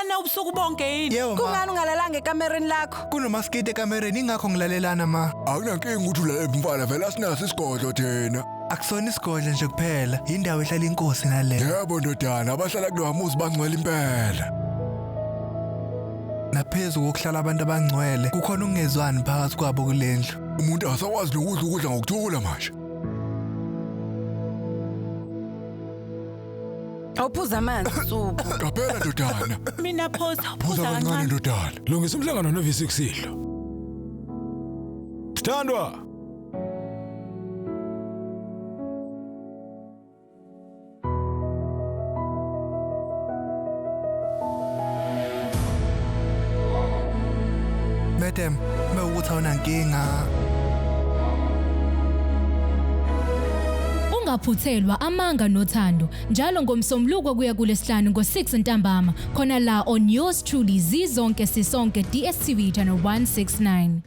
nilalelana ubusuku bonke yini? Yebo ma. Kungani ungalalanga ekamereni lakho? Kunomaskiti ekamereni ingakho ngilalelana ma. Akunankinga ukuthi ulalela mfana vele asinaso isigodlo thina. Akusona isigodlo nje kuphela, indawo ehlala inkosi naleyo. Yebo ndodana, abahlala kulowa muzi bangcwele impela. Naphezulu kokuhlala abantu abangcwele, kukhona ukungezwani phakathi kwabo kulendlu. Umuntu asakwazi ukudla ngokuthula manje. Awuphuza amanzi suku. Qaphela ndodana. Mina phosa Phuza kancane ndodana. Lungisa umhlangano novisi kusidlo. Sithandwa. Madam, mawukuthi awunankinga. Ungaphuthelwa Amanga Nothando njalo ngomsombuluko kuya kulesihlanu ngo6 ntambama khona la on yours truly Zee Zonke Sisonke DSTV channel 169.